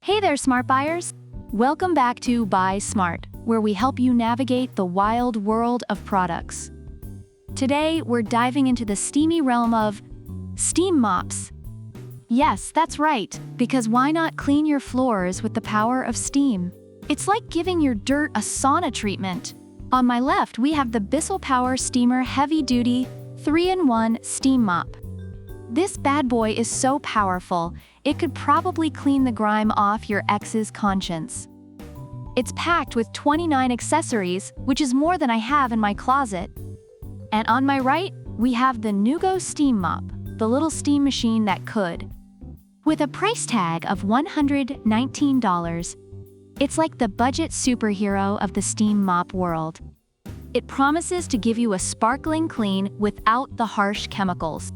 Hey there, smart buyers! Welcome back to Buy Smart, where we help you navigate the wild world of products. Today, we're diving into the steamy realm of steam mops. Yes, that's right, because why not clean your floors with the power of steam? It's like giving your dirt a sauna treatment. On my left, we have the BISSELL Power Steamer Heavy Duty 3-in-1 Steam Mop. This bad boy is so powerful, it could probably clean the grime off your ex's conscience. It's packed with 29 accessories, which is more than I have in my closet. And on my right, we have the Neugo Steam Mop, the little steam machine that could. With a price tag of $119, it's like the budget superhero of the steam mop world. It promises to give you a sparkling clean without the harsh chemicals.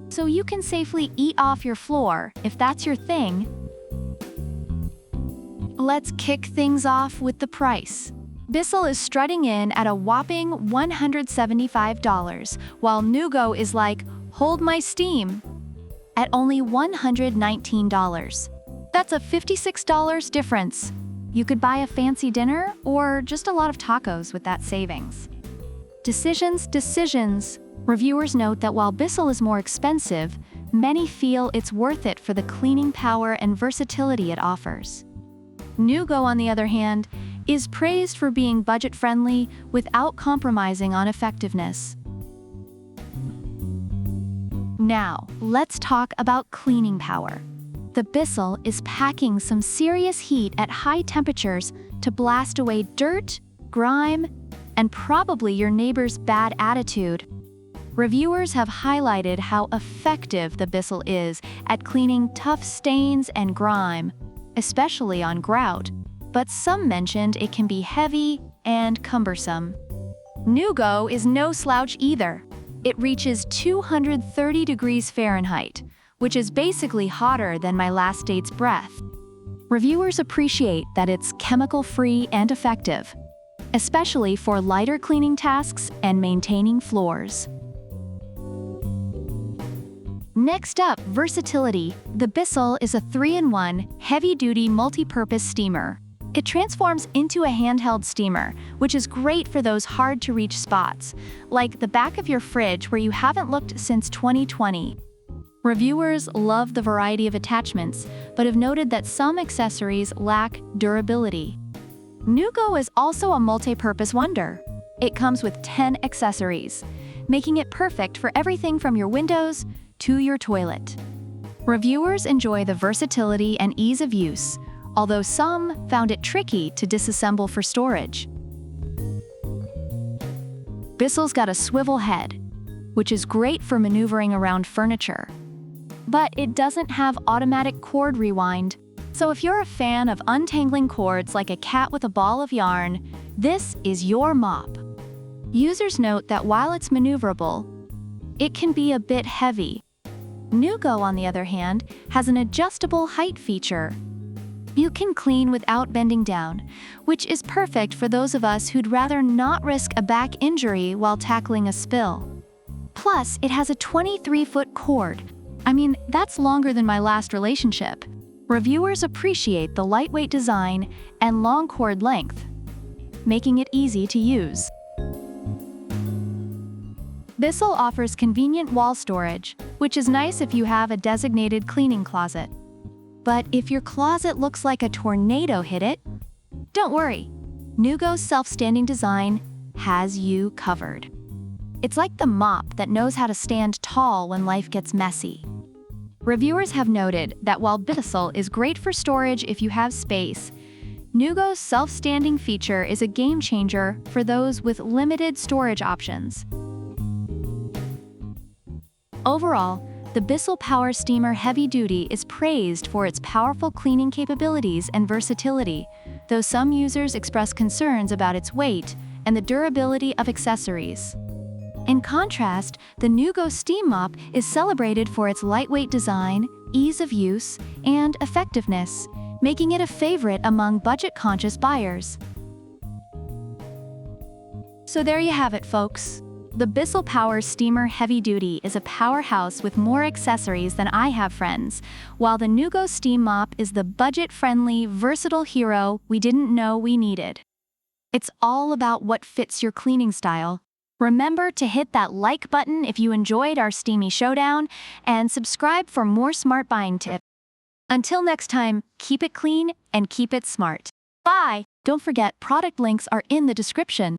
So you can safely eat off your floor if that's your thing. Let's kick things off with the price. BISSELL is strutting in at a whopping $175, while Neugo is like, hold my steam, at only $119. That's a $56 difference. You could buy a fancy dinner or just a lot of tacos with that savings. Decisions. Reviewers note that while BISSELL is more expensive, many feel it's worth it for the cleaning power and versatility it offers. Neugo, on the other hand, is praised for being budget-friendly without compromising on effectiveness. Now, let's talk about cleaning power. The BISSELL is packing some serious heat at high temperatures to blast away dirt, grime, and probably your neighbor's bad attitude. Reviewers have highlighted how effective the BISSELL is at cleaning tough stains and grime, especially on grout, but some mentioned it can be heavy and cumbersome. Neugo is no slouch either. It reaches 230 degrees Fahrenheit, which is basically hotter than my last date's breath. Reviewers appreciate that it's chemical-free and effective, especially for lighter cleaning tasks and maintaining floors. Next up, versatility. The BISSELL is a 3-in-1, heavy-duty multi-purpose steamer. It transforms into a handheld steamer, which is great for those hard-to-reach spots, like the back of your fridge where you haven't looked since 2020. Reviewers love the variety of attachments, but have noted that some accessories lack durability. Neugo is also a multi-purpose wonder. It comes with 10 accessories, making it perfect for everything from your windows to your toilet. Reviewers enjoy the versatility and ease of use, although some found it tricky to disassemble for storage. BISSELL's got a swivel head, which is great for maneuvering around furniture. But it doesn't have automatic cord rewind, so if you're a fan of untangling cords like a cat with a ball of yarn, this is your mop. Users note that while it's maneuverable, it can be a bit heavy. Neugo, on the other hand, has an adjustable height feature. You can clean without bending down, which is perfect for those of us who'd rather not risk a back injury while tackling a spill. Plus, it has a 23-foot cord. I mean, that's longer than my last relationship. Reviewers appreciate the lightweight design and long cord length, making it easy to use. BISSELL offers convenient wall storage, which is nice if you have a designated cleaning closet. But if your closet looks like a tornado hit it, don't worry. Neugo's self-standing design has you covered. It's like the mop that knows how to stand tall when life gets messy. Reviewers have noted that while BISSELL is great for storage if you have space, Neugo's self-standing feature is a game changer for those with limited storage options. Overall, the BISSELL Power Steamer Heavy Duty is praised for its powerful cleaning capabilities and versatility, though some users express concerns about its weight and the durability of accessories. In contrast, the Neugo Steam Mop is celebrated for its lightweight design, ease of use, and effectiveness, making it a favorite among budget-conscious buyers. So there you have it, folks. The BISSELL Power Steamer Heavy Duty is a powerhouse with more accessories than I have friends, while the Neugo Steam Mop is the budget-friendly, versatile hero we didn't know we needed. It's all about what fits your cleaning style. Remember to hit that like button if you enjoyed our steamy showdown, and subscribe for more smart buying tips. Until next time, keep it clean and keep it smart. Bye! Don't forget, product links are in the description.